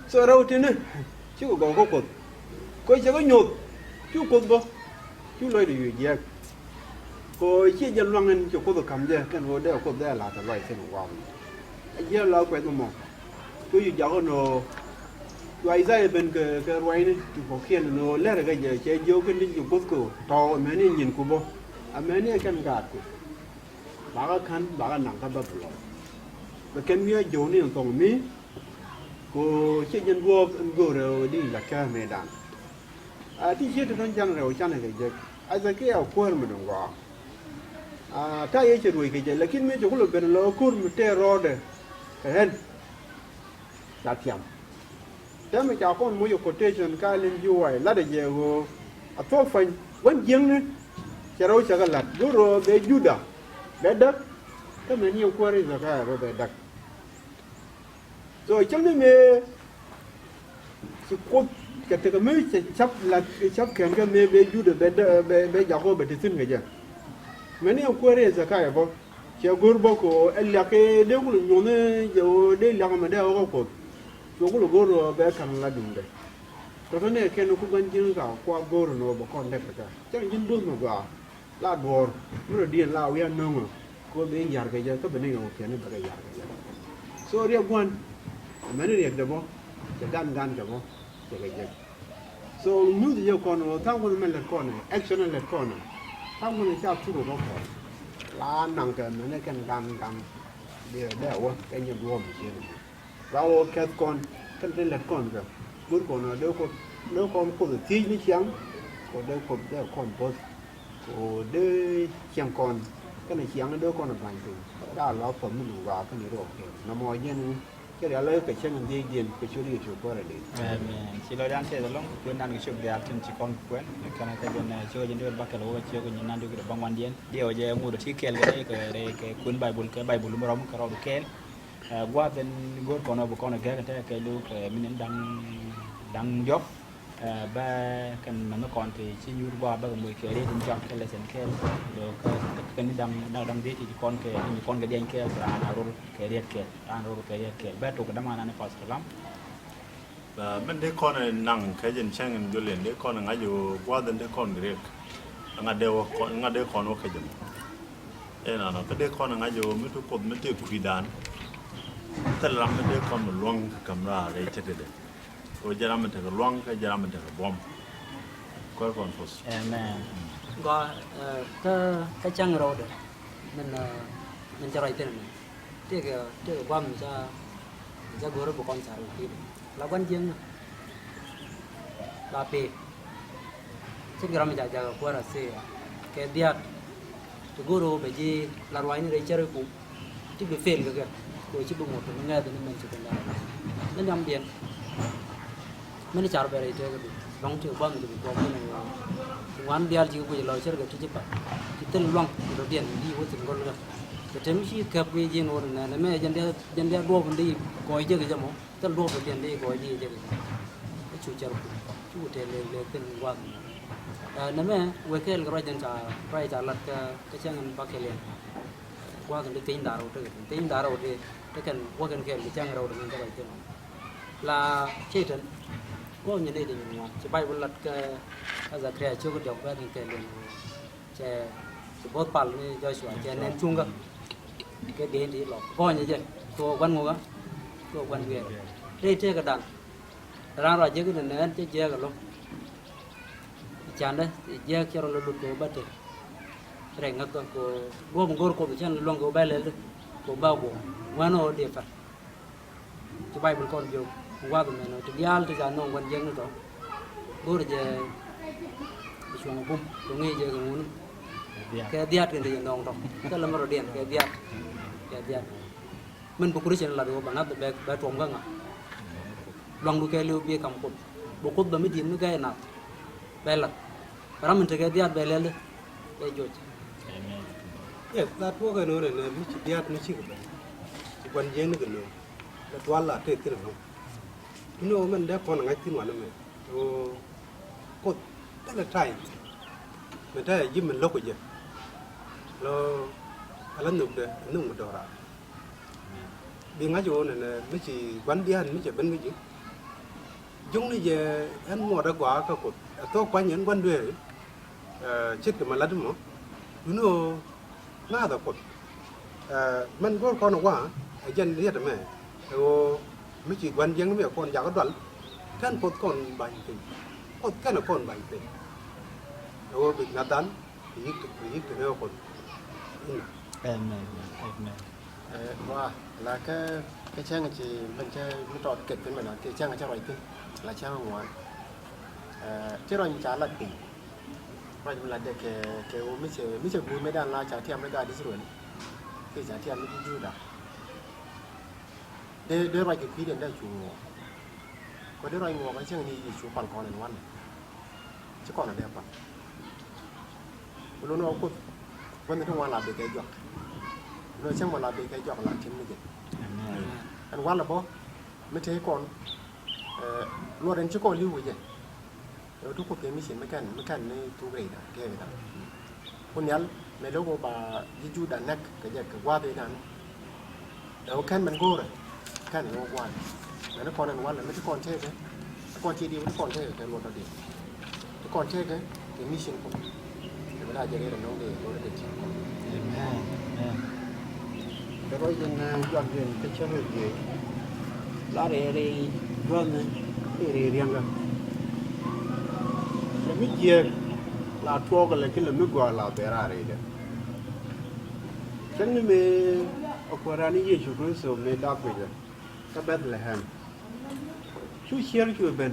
so raw te ne shuga go ko je go nyot chu ko bo chu loy de ye ko chi jan wangen chu ko kam je kan wo de ko de la ta loi se no wa ye la ko mo tôi giờ giàu nó vậy ra bên cái quay này thì có khi nó lẽ là cái gì chơi vô cái đi dùng cốt cổ to mấy này nhìn của bố mấy này căn gạt của bà cái khăn bà cái nặng cái bắp lò và cái mía vô này còn mí cô chơi nhân vô rồi đi là cái mê đàn thì chơi thì nó chẳng rồi chẳng là cái gì ai cái áo quần mà đúng không cái ấy chơi đuổi cái gì là khi mấy chỗ có bên là quần một tê rò đấy cái hen đã thiam thế mà cháu con mua quotation cái lên vui là để về hồ à thôi phải vẫn riêng nữa chả đâu chả cái lạt rồi về jowda về đất cái này nhiều quá rồi cái rồi về đất rồi trong này mẹ chỉ cốt cái cái mới chấp khen cái mấy bé juda bé jago bé tin cái gì mấy ông quay ra cái cái bao chỉ gor bao cô el cái đều cũng nhon giờ đều làm mà đều có cô cũng gor bé khăn là đúng đấy cho nên cái nó cũng gần như là qua gor nó bao con đẹp cả chắc những đứa mà vào là gor nó điên là we know mà cô bé già cái gì các bên này ok nó bé già cái gì so riêng quan mấy người đẹp đó chỉ gan cái bao chỉ cái gì so như thế con nó thằng con mình là con này action là con này thằng con này sao chịu được không là năng cái này cái gan để cái nhiều đồ mà chứ rồi cái con cái là con rồi bữa con nó đâu con có được tí như chẳng có đâu con bớt có đây chẳng con cái này chẳng đâu con là bằng từ đã là phẩm mình vào cái này rồi nó mọi nhân cái đó lấy cái chân mình đi cái chỗ đi chỗ qua rồi đi chỉ lo đang chơi rồi long quên đang cái chuyện đẹp trên chỉ con quên cái này cái bên này chơi trên đường bắc cái lối chơi cái nhân đang được cái băng quan điên điều giờ mua được thiết kế cái cuốn bài buồn mà rong cái rồi cái qua bên gor con nó con cái lúc mình đang job ba cái nó còn thì chỉ như qua ba người cái đi đến job cái là cái rồi cái đang đi thì con cái đen cái là rồi cái đẹp cái ba tụ cái đam anh phải làm và bên đấy con này nặng cái dân sang người du lịch đấy con là ngay dù qua đến đấy con Greek ngay đều con ok chứ thế nào nó cái đấy con là ngay dù mấy thứ cột mấy thứ quỷ đàn thế là mấy đấy con một luồng camera đấy chết đấy rồi giờ mình thấy cái luồng cái giờ mình thấy cái bom coi con phốt có cái trang rồi đấy mình cho right tên này cái qua mình ra gỡ được con xài thì là quan trọng là pe chứ cái mình jaga qua là xe cái dia cái guru bây giờ là loại này chơi cũng chứ bị fail cái rồi chứ bung một mình nghe thì mình chỉ cần là nó nhầm điện mình chả về đây chơi cái đóng chơi bom thì có cái này ngoan dia chỉ có lời chơi cái chứ phải cái tên long đầu tiên đi với từng con luôn cái chém chỉ kẹp với gì nữa này mấy dân dia đua vấn đi coi chơi cái gì mà tên đua đầu tiên đi coi đi chơi cái chủ chơi chủ thể lên tên quan nếu mà với cái rồi dân trả lật cái trang bắc cái liền qua cái tính đá rồi thì cái cần qua cái trang rồi mình cái bài tên là chơi trận có những đây thì mình chỉ bay một lật cái giờ kẻ chưa có được cái thì liền chơi bớt pal này cho sửa chơi nên chung cái đến thì lọ coi như vậy cô quan ngô á cô quan về đây chơi cái đàn ra rồi chơi cái này chơi cái luôn chán đấy chơi cho nó lụt cổ bắt được rồi ngắt con cô gom gor cô chân luôn cô bay lên cô bao bộ ngoan nó đẹp phải chỉ bay một con vô qua bên này nó chỉ giao thì ra nông quan dân nữa gor giờ xuống bum tôi nghĩ giờ cũng muốn cái diệt cái gì nông thôi cái là mở điện cái diệt mình buku di channel lalu bangat be tuam ganga long du ke lu bi kam ko buku ba mi dim ga na belat para mình cái diat belel be joj yes that wo ga no ne mi ci diat mi ci ko ci quan jeng ne ga no da twala te te no no man da kon ngai tin wa me o ko ta la tai me ta yim mình lok je lo ala nuk de nung mo dora bi nga jo ne mi ci quan dian mi ci ben mi ji jung ni je an mo da kwa ka ko to kwa nyen quan de chết cái mà lát nữa nó ngã đó cột mình có con nó quá dân đi hết mẹ rồi mấy chị quan dân nó con già có đoạn cái con bảy tỷ con cái nó con bảy tỷ rồi bị ngã tán thì cái nó còn và là cái trang chị mình chơi mình trọt kịch với mình là cái trang cho rồi tin là trang ngoài chứ rồi trả lại tỷ rồi mình là để cái mấy chơi bùi mấy đàn là trả thiam mấy đàn đi rồi cái trả thiam mấy chú đã để rồi cái phí điện đây chủ có để rồi ngồi cái chương này chủ còn này ngoan chứ còn là đẹp à luôn nó cốt vẫn thông qua làm được cái giọt rồi chẳng mà làm được cái giọt là chính là gì anh ngoan là bó mấy thế còn luôn đến chứ còn lưu vậy ทุกคนมีสิ่งไม่กันในทุกเรื่องแค่ไหนคนยันไม่รู้ว่ายูดันนักก็จะกว่าด้วยนั้นแล้วกันมันกูเลยกันโลกวันแล้วก่อนนั้นวันแล้วไม่ใช่ก่อนเช่ไหมก่อนทีเดียวก่อนเช่แต่รวมเราเดียวก่อนเช่ไหมถึงมีสิ่งผมเวลาจะเรียนน้องเด็กเราเด็กสิ่งผมแต่เรายังยอดเรียนก็เชื่อเรื่องนี้ลาเรียย้อนเลยเรียนกันแต่ไม่เกี่ยลาทัวร์กันเลยที่เราไม่กว่าลาเบราเลยเด้อฉันนี่มีอควารานี่เยชูคริสต์ไม่ดักไปเลยก็เบ็ดเลยแฮมชูเชียร์ชูเป็น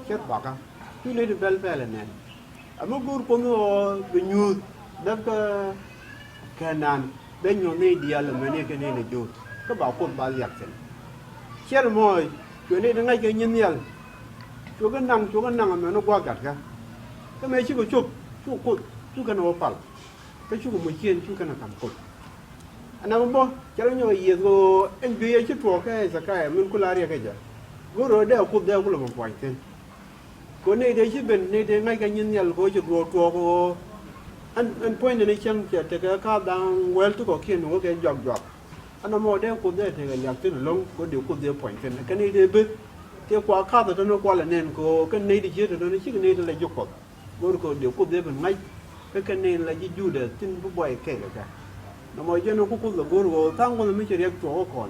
เชียร์บักอ่ะชูเลยเบลเบลเนี่ยอามากูรู้ว่าเป็นยูดับก็แค่นั้นเป็นยูนี่เดียร์เลยมันนี่แค่นี้เลยจูก็บอกคนบาลีอักเซนเชื่อมั้ยช่วยนี่ยังไงกันยันยันช่วยกันนั่งมันนกว่ากันกันก็ไม่ช่วยช่วยคนช่วยกันเอาปัลก็ช่วยกันมือเชียนช่วยกันทำคนอันนั้นมันบอกจะเรื่องอะไรยี่ก็เอ็นบีเอชิตัวแค่สักแค่มันกุลาเรียกแค่จ้ะกูรู้เดี๋ยวกูเลยมาปล่อยเต็มคนนี้เดี๋ยวชิเป็นนี่เดี๋ยวไงกันยันยันกูจะตัวกูอันพอยในเชิงจะแต่ก็ข้าวดังเวลทุกคนเขียนว่าแกหยอกอันนั้นมันเดี๋ยวกูได้ถึงอยากตื่นลงกูเดี๋ยวกูเดี๋ยวปล่อยเต็มกันนี่เดี๋ยวเดี๋ยวกว่าข้าวแต่ตอนนั้นกว่าละเนี่ยกูกันนี่เดี๋ยวตอนนี้ชิกันนี่เลยยกกดกูก็เดี๋ยวกูเดี๋ยวเป็นไงกันนี่เลยยูเดี๋ยวทิ้งผู้บ่อยแค่เลยกันน้ำมันจะนุ่งกูก็กูรู้ทั้งคนไม่ใช่เรียกตัวก่อน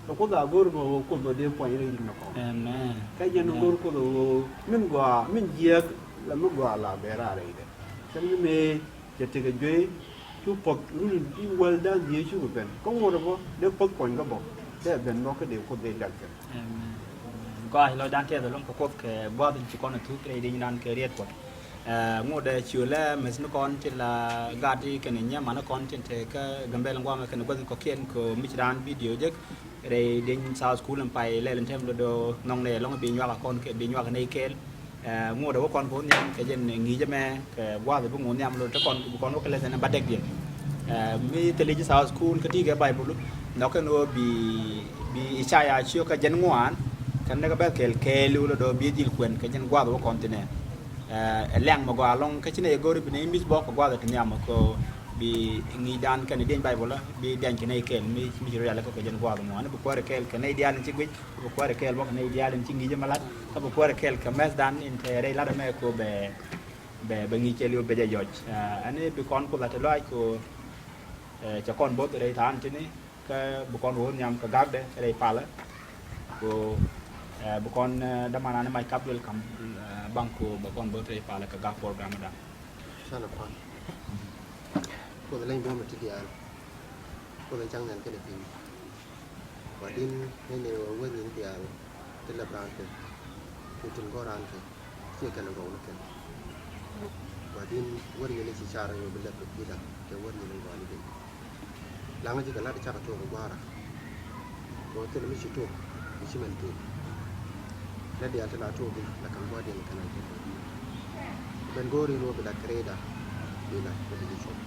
แล้วกูด่ากูรู้กูเดี๋ยวปล่อยเลยยิ่งก่อนก็ยังนุ่งกูรู้มันกว่ามันเยอะแล้วมันกว่าลาเบราเลยเด้ฉันไม่จะถึงกับด้วยชูปกรุ่นที่วัลด้านเยอะชูเป็นก็งงเลยว่าเดี๋ยวปกก่อนก็บอกแต่เป็นบอกก็เดี๋ยวคนเดียวกันก็เราด้านเทียบลงประกอบแค่บ้านที่ก่อนทุกเรื่องนี้นั่นคือเรียกว่างูเดชิวเล่เมื่อก่อนที่ละกาดีกันเนี่ยมันก่อนที่เธอก็กำเบลงว่ามันกันก็จะเขียนก็มิจฉาวิดีโอเยอะเรื่องเดินสาวสกูลไปเล่นเทมโดน้องเล่ลงบินว่าก่อนก็บินว่ากันในเคลงูเดี๋ยวก่อนพ้นเนี่ยก็จะงี้จะแม่ก็ว่าไปพวกงูเนี่ยมันเลยถ้าก่อนว่ากันเล่นนั้นบัดเด็กเดียวมีเทเลจิสาวสกูลก็ที่แกไปบุรุษแล้วก็โน้บีอิชายาชิวก็ยันงวนกันได้ก็แบบเคลูแล้วโดบีดิลควนก็ยันว่าตัวก่อนที่เนี่ยแรงมากกว่าลงแค่ชิ้นเอโกริเป็นมิสบอกกว่าแต่เนี่ยมันก็บีงี้ด้านกันในเดือนไปบ่ละบีเดือนกันในเคลมีเรื่องอะไรก็ยันว่าตัวมันบุกว่าเคลกันในเดือนจริงๆบุกว่าเคลบอกในเดือนจริงๆจะมาลัดถ้าบุกว่าเคลกับแมสด้านอินเทอร์ได้ลัดแม่ก็แบบงี้เคลิวเบจะยอดอันนี้บุกคนก็ลัดลอยก็จะคนบดอะไรทานที่นี่ก็บุกคนหัวยำก็กักเด้อะไรปลาละก็บุคคลดำมานาไม่กับเวลคัมบางคนบุคคลบริษัทพาเลกกับโปรแกรมนั้นใช่หรือเปล่าคนเล่นบ้านมาที่เดียวคนเล่นจังนั้นก็ได้พิมพ์ว่าดินในแนวเวนินเดียวที่ละร้านกันคือถึงก็ร้านกันเชื่อกันเราแล้วกันว่าดินเวนินในสิชาเราอยู่เป็นเรื่องที่ละแค่เวนินในวันนี้เป็นหลังจากที่กันแล้วจะจับตัวกับว่าระโดยที่เราไม่ชิดตัวไม่ชิมันตัวและเดี๋ยวจะลาโชว์นักการว่าเดียนกันอะไรเป็นโกรีโนเป็นดักเรดาดีนะเป็นดีชอบ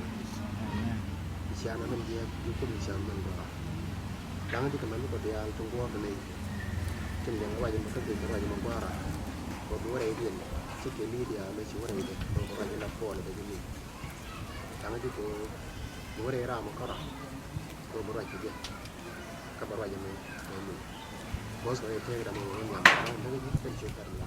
ดิฉันนั้นเดียยุคดิฉันมันว่าดังที่กำลังก็เดียร์ตรงว่าเป็นเลยจนยังว่าจะมาขึ้นถึงว่าจะมาว่าก็ดูอะไรเดียนสิ่งที่เดียไม่ใช่ว่าอะไรเดียเราก็จะรับพออะไรแบบนี้ดังที่ก็ดูอะไรรามันก็รักก็บริวารที่เดียกับบริวารยังไม่บอสก็เลยเทกระมังอย่างนั้นไม่ได้เป็นชุดกันเลย